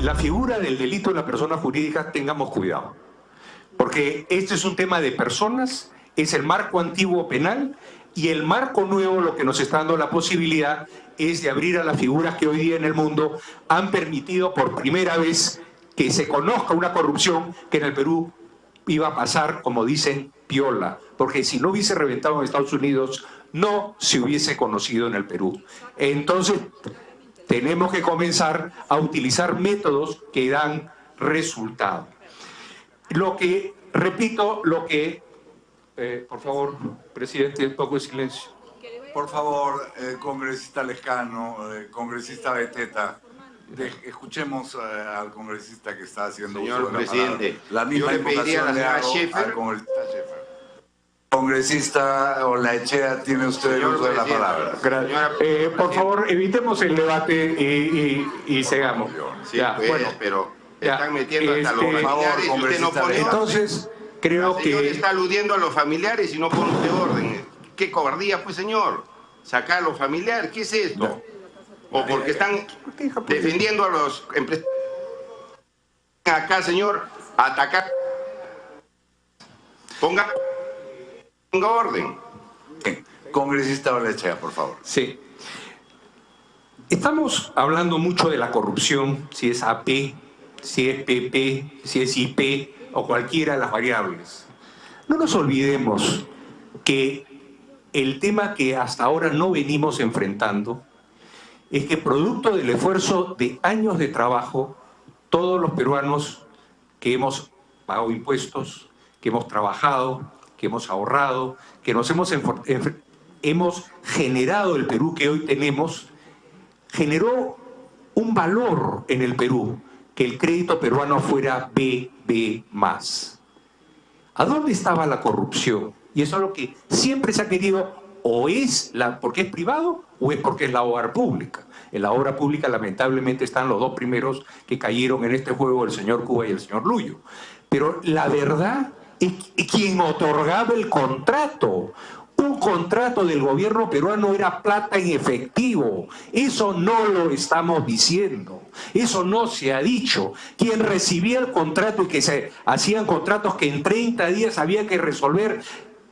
la figura del delito de la persona jurídica, tengamos cuidado. Porque este es un tema de personas, es el marco antiguo penal, y el marco nuevo lo que nos está dando la posibilidad es de abrir a las figuras que hoy día en el mundo han permitido por primera vez que se conozca una corrupción que en el Perú iba a pasar, como dicen, piola. Porque si no hubiese reventado en Estados Unidos, no se hubiese conocido en el Perú. Entonces, tenemos que comenzar a utilizar métodos que dan resultado. Repito, por favor, presidente, un poco de silencio. Por favor, congresista Lescano, congresista Beteta, escuchemos al congresista que está haciendo uso de la presidente, palabra. La misma invocación le hago al congresista Schäfer. Congresista Olaechea, tiene usted el uso de la palabra. Por favor, evitemos el debate y sigamos. Sí, ya, pues, bueno, pero están metiendo hasta los familiares y usted no pone entonces, creo que... El señor está aludiendo a los familiares y no pone usted orden. ¡Qué cobardía, pues, señor! Sacar a los familiares, ¿qué es esto? No. O porque están defendiendo a los empresarios. Acá, señor, atacar. Ponga orden. Congresista Olaechea, por favor. Sí. Estamos hablando mucho de la corrupción, si es AP, si es PP, si es IP o cualquiera de las variables. No nos olvidemos que el tema que hasta ahora no venimos enfrentando es que producto del esfuerzo de años de trabajo, todos los peruanos que hemos pagado impuestos, que hemos trabajado, que hemos ahorrado, que nos hemos generado el Perú que hoy tenemos, generó un valor en el Perú, que el crédito peruano fuera BB+. ¿A dónde estaba la corrupción? Y eso es lo que siempre se ha querido, o es porque es privado o es porque es la obra pública. En la obra pública lamentablemente están los dos primeros que cayeron en este juego, el señor Cuba y el señor Luyo. Pero la verdad es que quien otorgaba el contrato, un contrato del gobierno peruano era plata en efectivo. Eso no lo estamos diciendo. Eso no se ha dicho. Quien recibía el contrato y que se hacían contratos que en 30 días había que resolver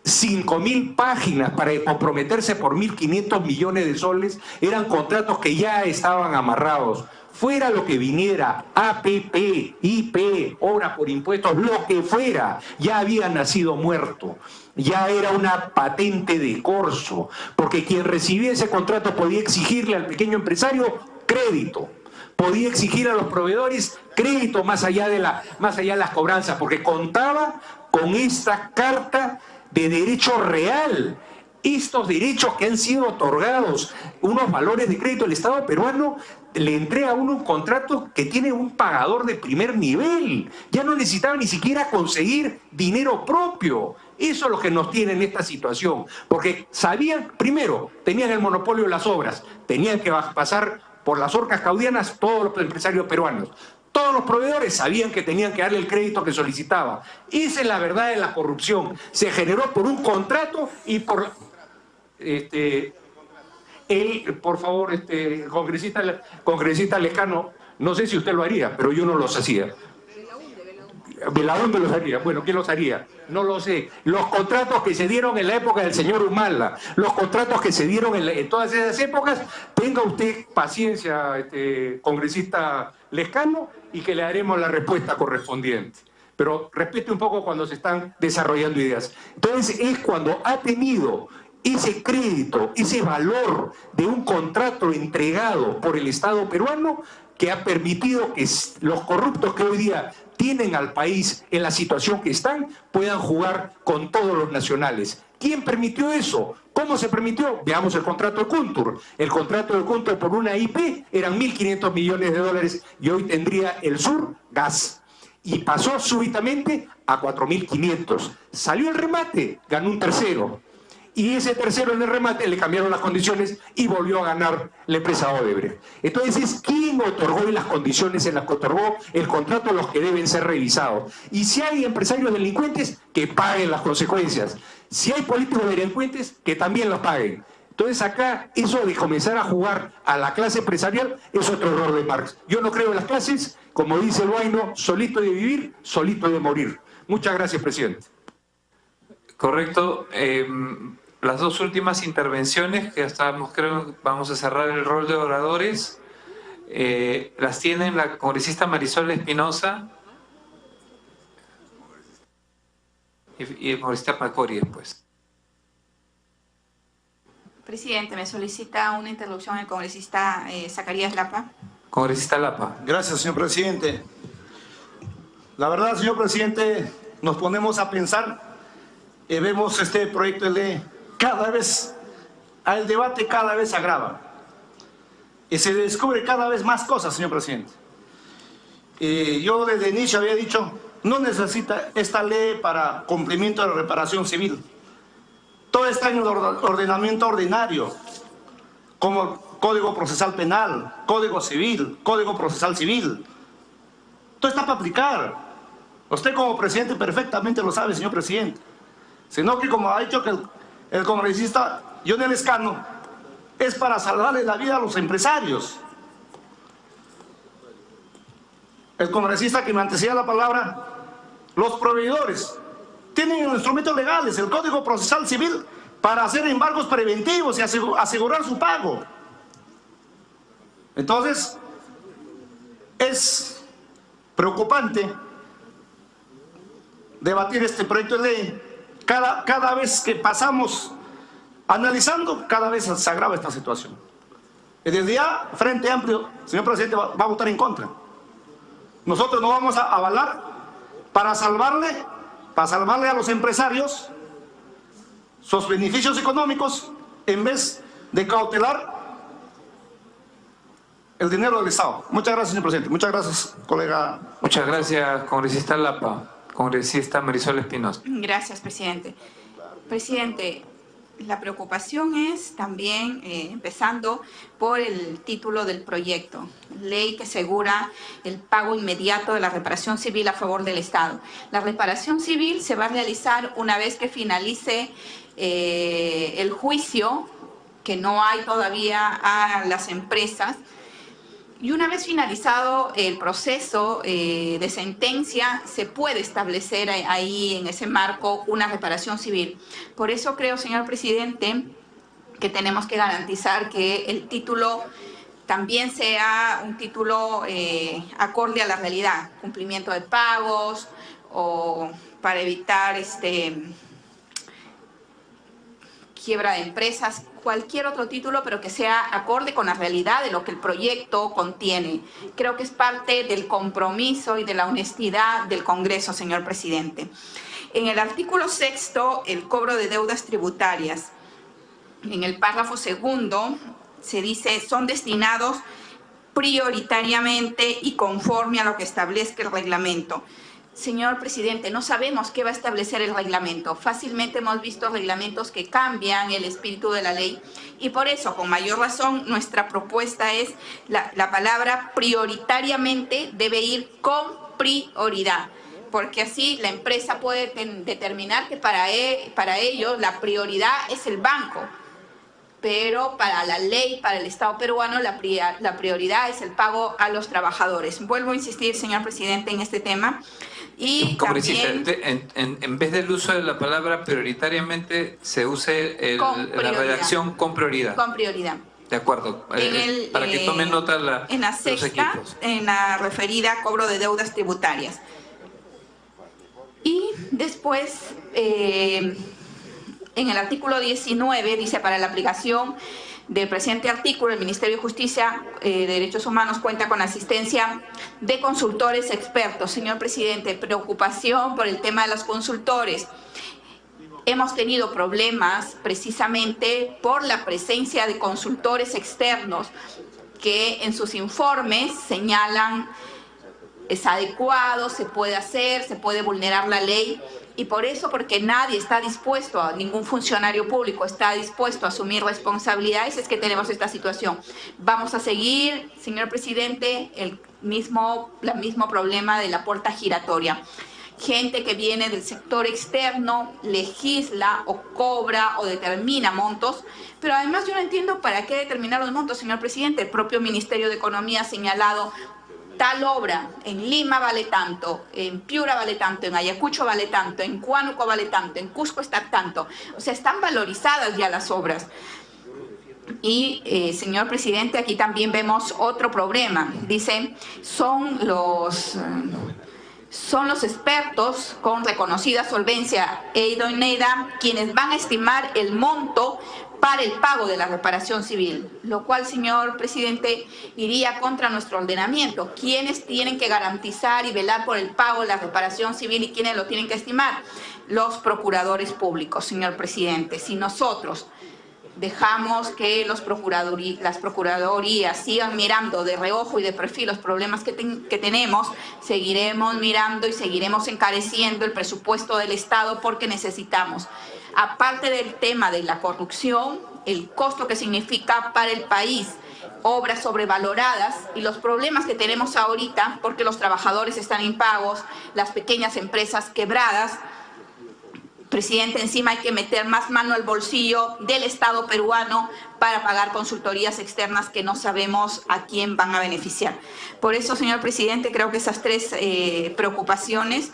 5.000 páginas para comprometerse por 1.500 millones de soles, eran contratos que ya estaban amarrados. Fuera lo que viniera, APP, IP, obra por impuestos, lo que fuera, ya había nacido muerto. Ya era una patente de corso, porque quien recibía ese contrato podía exigirle al pequeño empresario crédito, podía exigir a los proveedores crédito más allá de las cobranzas, porque contaba con esta carta de derecho real. Estos derechos que han sido otorgados, unos valores de crédito, el Estado peruano le entrega a uno un contrato que tiene un pagador de primer nivel. Ya no necesitaba ni siquiera conseguir dinero propio. Eso es lo que nos tiene en esta situación. Porque sabían, primero, tenían el monopolio de las obras, tenían que pasar por las orcas caudianas todos los empresarios peruanos. Todos los proveedores sabían que tenían que darle el crédito que solicitaba. Esa es la verdad de la corrupción. Se generó por un contrato y por... por favor, congresista Lescano, no sé si usted lo haría, pero yo no los hacía. ¿Belaúnde los haría? Bueno, ¿quién los haría? No lo sé. Los contratos que se dieron en la época del señor Humala, los contratos que se dieron en todas esas épocas, tenga usted paciencia, congresista Lescano, y que le daremos la respuesta correspondiente. Pero respete un poco cuando se están desarrollando ideas. Entonces es cuando ha tenido ese crédito, ese valor de un contrato entregado por el Estado peruano que ha permitido que los corruptos que hoy día tienen al país en la situación que están puedan jugar con todos los nacionales. ¿Quién permitió eso? ¿Cómo se permitió? Veamos el contrato de Kuntur. El contrato de Kuntur por una IP eran 1.500 millones de dólares y hoy tendría el Sur gas. Y pasó súbitamente a 4.500. Salió el remate, ganó un tercero. Y ese tercero en el remate le cambiaron las condiciones y volvió a ganar la empresa Odebrecht. Entonces, ¿quién otorgó las condiciones en las que otorgó el contrato? Los que deben ser revisados. Y si hay empresarios delincuentes, que paguen las consecuencias. Si hay políticos delincuentes, que también los paguen. Entonces acá, eso de comenzar a jugar a la clase empresarial es otro error de Marx. Yo no creo en las clases, como dice el Huayno, solito de vivir, solito de morir. Muchas gracias, presidente. Correcto. Las dos últimas intervenciones, que ya estábamos, creo, vamos a cerrar el rol de oradores, las tiene la congresista Marisol Espinosa y el congresista Pacori después. Presidente, me solicita una interrupción el congresista Zacarías Lapa. Congresista Lapa. Gracias, señor presidente. La verdad, señor presidente, nos ponemos a pensar y vemos este proyecto de ley cada vez, el debate cada vez se agrava y se descubre cada vez más cosas, señor presidente. Yo desde el inicio había dicho, no necesita esta ley para cumplimiento de la reparación civil. Todo está en el ordenamiento ordinario, como Código Procesal Penal, Código Civil, Código Procesal Civil. Todo está para aplicar. Usted como presidente perfectamente lo sabe, señor presidente. Sino que como ha dicho que el congresista Johnny Lescano, es para salvarle la vida a los empresarios. El congresista que me antecedía la palabra, los proveedores tienen instrumentos legales, el Código Procesal Civil, para hacer embargos preventivos y asegurar su pago. Entonces, es preocupante debatir este proyecto de ley. Cada vez que pasamos analizando, cada vez se agrava esta situación. Y desde ya, Frente Amplio, señor presidente, va a votar en contra. Nosotros no vamos a avalar para salvarle a los empresarios sus beneficios económicos en vez de cautelar el dinero del Estado. Muchas gracias, señor presidente. Muchas gracias, colega. Muchas gracias, congresista Lapa. Congresista Marisol Espinosa. Gracias, presidente. Presidente, la preocupación es también, empezando por el título del proyecto, ley que asegura el pago inmediato de la reparación civil a favor del Estado. La reparación civil se va a realizar una vez que finalice el juicio, que no hay todavía a las empresas, y una vez finalizado el proceso de sentencia, se puede establecer ahí en ese marco una reparación civil. Por eso creo, señor presidente, que tenemos que garantizar que el título también sea un título acorde a la realidad, cumplimiento de pagos o para evitar quiebra de empresas, cualquier otro título, pero que sea acorde con la realidad de lo que el proyecto contiene. Creo que es parte del compromiso y de la honestidad del Congreso, señor presidente. En el artículo 6, el cobro de deudas tributarias, en el párrafo 2, se dice, son destinados prioritariamente y conforme a lo que establezca el reglamento. Señor presidente, no sabemos qué va a establecer el reglamento. Fácilmente hemos visto reglamentos que cambian el espíritu de la ley y por eso, con mayor razón, nuestra propuesta es la palabra prioritariamente debe ir con prioridad, porque así la empresa puede determinar que para ellos la prioridad es el banco, pero para la ley, para el Estado peruano, la prioridad es el pago a los trabajadores. Vuelvo a insistir, señor presidente, en este tema. Y congresista, también, en vez del uso de la palabra prioritariamente, se use la redacción con prioridad. Con prioridad. De acuerdo. Para que tomen nota en la los sexta, equipos. en la referida a cobro de deudas tributarias. Y después, en el artículo 19, dice, para la aplicación del presente artículo, el Ministerio de Justicia de Derechos Humanos cuenta con asistencia de consultores expertos. Señor presidente, preocupación por el tema de los consultores. Hemos tenido problemas precisamente por la presencia de consultores externos que en sus informes señalan es adecuado, se puede hacer, se puede vulnerar la ley. Y por eso, porque nadie está dispuesto, ningún funcionario público está dispuesto a asumir responsabilidades, es que tenemos esta situación. Vamos a seguir, señor presidente, el mismo problema de la puerta giratoria. gente que viene del sector externo, legisla o cobra o determina montos, pero además yo no entiendo para qué determinar los montos, señor presidente. El propio Ministerio de Economía ha señalado tal obra en Lima vale tanto, en Piura vale tanto, en Ayacucho vale tanto, en Huánuco vale tanto, en Cusco está tanto. O sea, están valorizadas ya las obras. Y, señor presidente, aquí también vemos otro problema. Dice, son los expertos con reconocida solvencia e idoneidad quienes van a estimar el monto para el pago de la reparación civil, lo cual, señor presidente, iría contra nuestro ordenamiento. ¿Quiénes tienen que garantizar y velar por el pago de la reparación civil y quiénes lo tienen que estimar? Los procuradores públicos, señor presidente. Si nosotros dejamos que las procuradurías sigan mirando de reojo y de perfil los problemas que tenemos, seguiremos mirando y seguiremos encareciendo el presupuesto del Estado, porque necesitamos, aparte del tema de la corrupción, el costo que significa para el país, obras sobrevaloradas y los problemas que tenemos ahorita, porque los trabajadores están impagos, las pequeñas empresas quebradas. Presidente, encima hay que meter más mano al bolsillo del Estado peruano para pagar consultorías externas que no sabemos a quién van a beneficiar. Por eso, señor presidente, creo que esas tres preocupaciones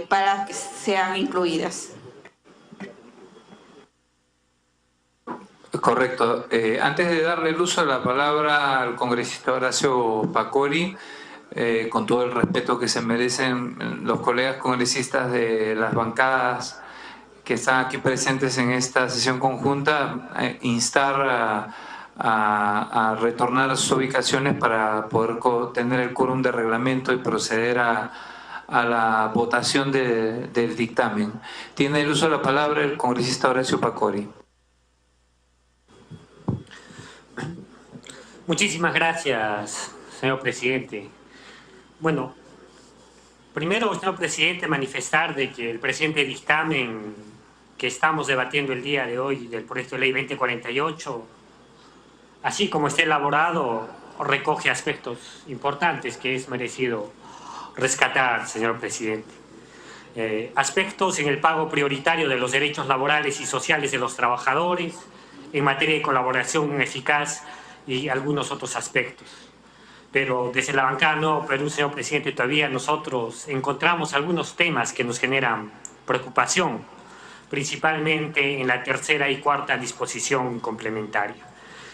para que sean incluidas. Correcto. Antes de darle el uso de la palabra al congresista Horacio Pacori, con todo el respeto que se merecen los colegas congresistas de las bancadas que están aquí presentes en esta sesión conjunta, instar a retornar a sus ubicaciones para poder tener el quórum de reglamento y proceder a la votación del dictamen. Tiene el uso de la palabra el congresista Horacio Pacori. Muchísimas gracias, señor presidente. Bueno, primero, señor presidente, manifestar de que el presente dictamen que estamos debatiendo el día de hoy del proyecto de ley 2048, así como está elaborado, recoge aspectos importantes que es merecido rescatar, señor presidente. Aspectos en el pago prioritario de los derechos laborales y sociales de los trabajadores, en materia de colaboración eficaz y algunos otros aspectos. Pero desde la bancada Nuevo Perú, señor presidente, todavía nosotros encontramos algunos temas que nos generan preocupación, principalmente en la tercera y cuarta disposición complementaria.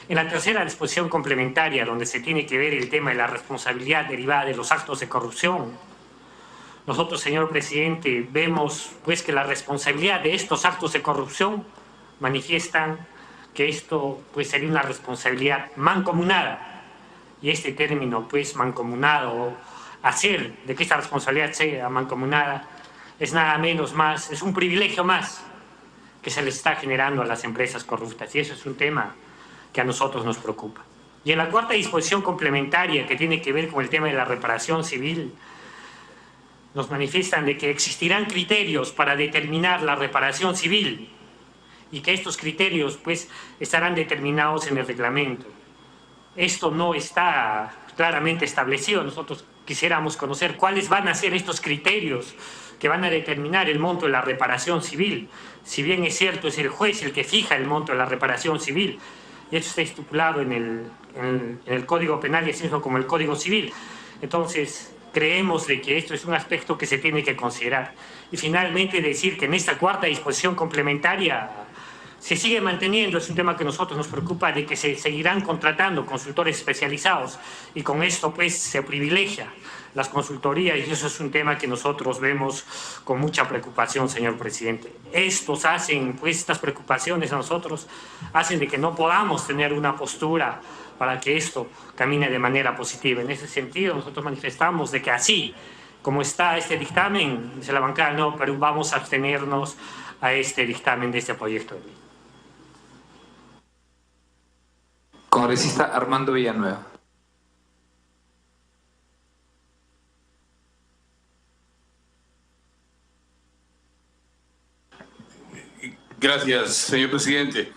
En la tercera disposición complementaria, donde se tiene que ver el tema de la responsabilidad derivada de los actos de corrupción, nosotros, señor presidente, vemos pues que la responsabilidad de estos actos de corrupción manifiestan que esto pues sería una responsabilidad mancomunada. Y este término, pues, mancomunado, hacer de que esta responsabilidad sea mancomunada, es nada menos más, es un privilegio más que se le está generando a las empresas corruptas. Y eso es un tema que a nosotros nos preocupa. Y en la cuarta disposición complementaria, que tiene que ver con el tema de la reparación civil, nos manifiestan de que existirán criterios para determinar la reparación civil y que estos criterios, pues, estarán determinados en el reglamento. Esto no está claramente establecido. Nosotros quisiéramos conocer cuáles van a ser estos criterios que van a determinar el monto de la reparación civil. Si bien es cierto, es el juez el que fija el monto de la reparación civil, y esto está estipulado en el Código Penal y así mismo como el Código Civil. Entonces, creemos de que esto es un aspecto que se tiene que considerar. Y finalmente decir que en esta cuarta disposición complementaria se sigue manteniendo, es un tema que a nosotros nos preocupa, de que se seguirán contratando consultores especializados y con esto pues se privilegia las consultorías y eso es un tema que nosotros vemos con mucha preocupación, señor presidente. Estas preocupaciones a nosotros hacen de que no podamos tener una postura para que esto camine de manera positiva. En ese sentido nosotros manifestamos de que así como está este dictamen, desde la bancada del Nuevo Perú vamos a abstenernos a este dictamen de este proyecto de ley. Congresista Armando Villanueva. Gracias, señor presidente.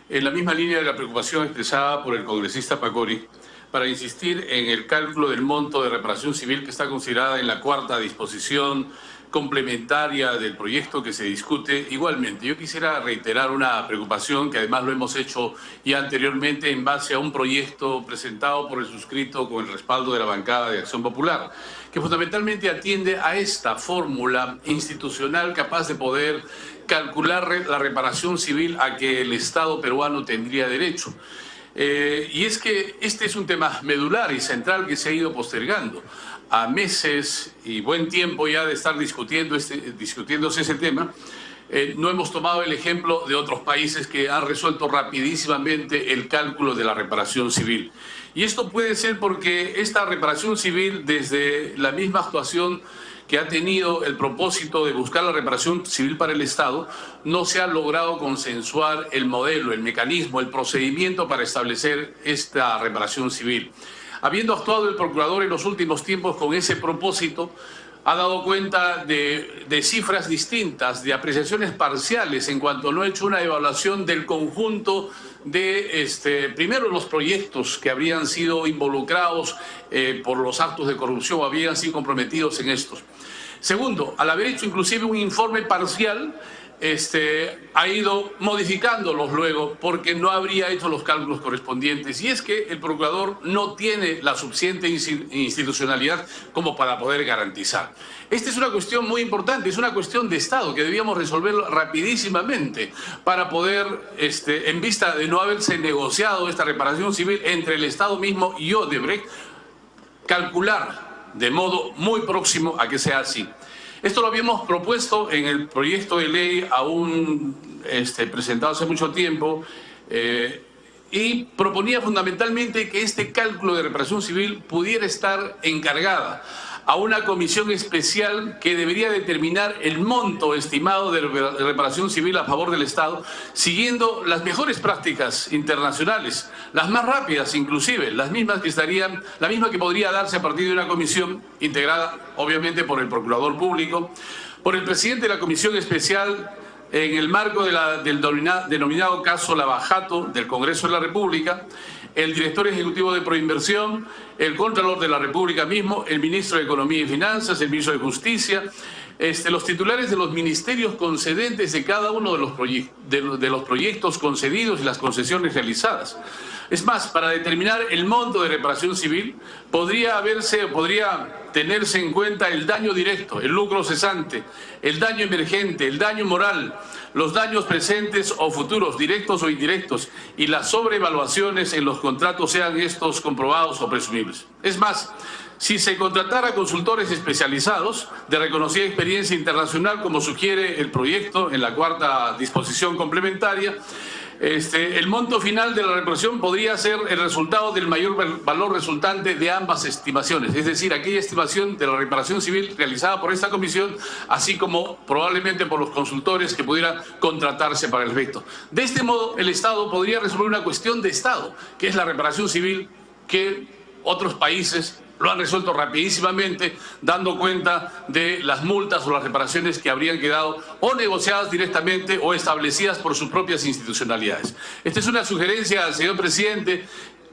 En la misma línea de la preocupación expresada por el congresista Pacori, para insistir en el cálculo del monto de reparación civil que está considerada en la cuarta disposición complementaria del proyecto que se discute. Igualmente, yo quisiera reiterar una preocupación que además lo hemos hecho ya anteriormente en base a un proyecto presentado por el suscrito con el respaldo de la bancada de Acción Popular, que fundamentalmente atiende a esta fórmula institucional capaz de poder calcular la reparación civil a que el Estado peruano tendría derecho. Y es que este es un tema medular y central que se ha ido postergando. A meses y buen tiempo ya de estar discutiéndose ese tema, no hemos tomado el ejemplo de otros países que han resuelto rapidísimamente el cálculo de la reparación civil. Y esto puede ser porque esta reparación civil, desde la misma actuación que ha tenido el propósito de buscar la reparación civil para el Estado, no se ha logrado consensuar el modelo, el mecanismo, el procedimiento para establecer esta reparación civil. Habiendo actuado el procurador en los últimos tiempos con ese propósito, ha dado cuenta de cifras distintas, de apreciaciones parciales en cuanto no ha hecho una evaluación del conjunto de, primero, los proyectos que habrían sido involucrados por los actos de corrupción o habían sido comprometidos en estos. Segundo, al haber hecho inclusive un informe parcial, ha ido modificándolos luego porque no habría hecho los cálculos correspondientes. Y es que el procurador no tiene la suficiente institucionalidad como para poder garantizar. Esta es una cuestión muy importante, es una cuestión de Estado que debíamos resolver rapidísimamente para poder, en vista de no haberse negociado esta reparación civil entre el Estado mismo y Odebrecht, calcular de modo muy próximo a que sea así. Esto lo habíamos propuesto en el proyecto de ley aún presentado hace mucho tiempo y proponía fundamentalmente que este cálculo de reparación civil pudiera estar encargada a una comisión especial que debería determinar el monto estimado de reparación civil a favor del Estado, siguiendo las mejores prácticas internacionales, las más rápidas inclusive, la misma que podría darse a partir de una comisión integrada obviamente por el Procurador Público, por el presidente de la Comisión Especial en el marco del denominado caso Lavajato del Congreso de la República, el director ejecutivo de Proinversión, el Contralor de la República mismo, el ministro de Economía y Finanzas, el ministro de Justicia, los titulares de los ministerios concedentes de cada uno de los proyectos concedidos y las concesiones realizadas. Es más, para determinar el monto de reparación civil podría tenerse en cuenta el daño directo, el lucro cesante, el daño emergente, el daño moral, los daños presentes o futuros, directos o indirectos, y las sobrevaluaciones en los contratos, sean estos comprobados o presumibles. Es más, si se contratara consultores especializados de reconocida experiencia internacional, como sugiere el proyecto en la cuarta disposición complementaria, el monto final de la reparación podría ser el resultado del mayor valor resultante de ambas estimaciones, es decir, aquella estimación de la reparación civil realizada por esta comisión, así como probablemente por los consultores que pudieran contratarse para el efecto. De este modo, el Estado podría resolver una cuestión de Estado, que es la reparación civil, que otros países lo han resuelto rapidísimamente, dando cuenta de las multas o las reparaciones que habrían quedado o negociadas directamente o establecidas por sus propias institucionalidades. Esta es una sugerencia al señor presidente,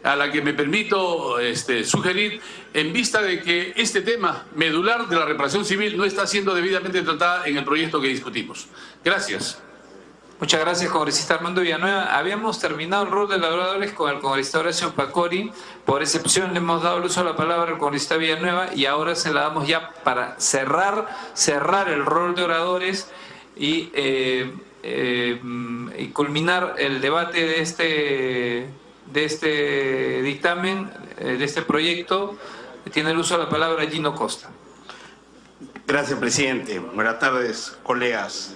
a la que me permito sugerir, en vista de que este tema medular de la reparación civil no está siendo debidamente tratada en el proyecto que discutimos. Gracias. Muchas gracias, congresista Armando Villanueva. Habíamos terminado el rol de oradores con el congresista Horacio Pacori. Por excepción le hemos dado el uso de la palabra al congresista Villanueva y ahora se la damos ya para cerrar el rol de oradores y culminar el debate de este dictamen, de este proyecto. Tiene el uso de la palabra Gino Costa. Gracias, presidente. Buenas tardes, colegas.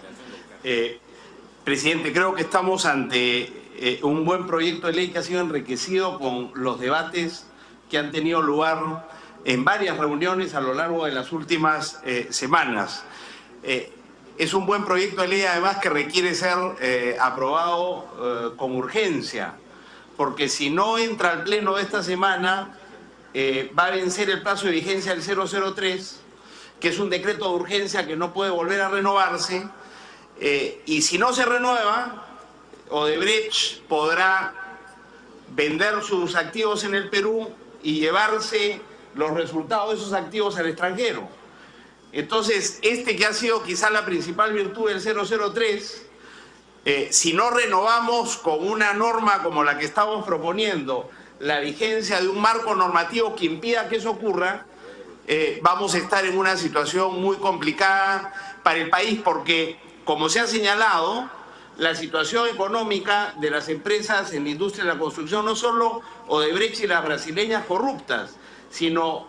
Presidente, creo que estamos ante un buen proyecto de ley que ha sido enriquecido con los debates que han tenido lugar en varias reuniones a lo largo de las últimas semanas. Es un buen proyecto de ley además que requiere ser aprobado con urgencia, porque si no entra al pleno de esta semana va a vencer el plazo de vigencia del 003, que es un decreto de urgencia que no puede volver a renovarse. Y si no se renueva, Odebrecht podrá vender sus activos en el Perú y llevarse los resultados de esos activos al extranjero. Entonces, que ha sido quizá la principal virtud del 003, si no renovamos con una norma como la que estamos proponiendo la vigencia de un marco normativo que impida que eso ocurra, vamos a estar en una situación muy complicada para el país porque, como se ha señalado, la situación económica de las empresas en la industria de la construcción, no solo Odebrecht y las brasileñas corruptas, sino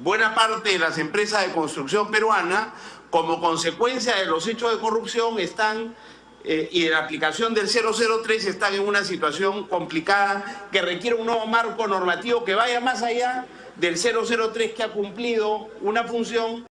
buena parte de las empresas de construcción peruana, como consecuencia de los hechos de corrupción y de la aplicación del 003, están en una situación complicada que requiere un nuevo marco normativo que vaya más allá del 003, que ha cumplido una función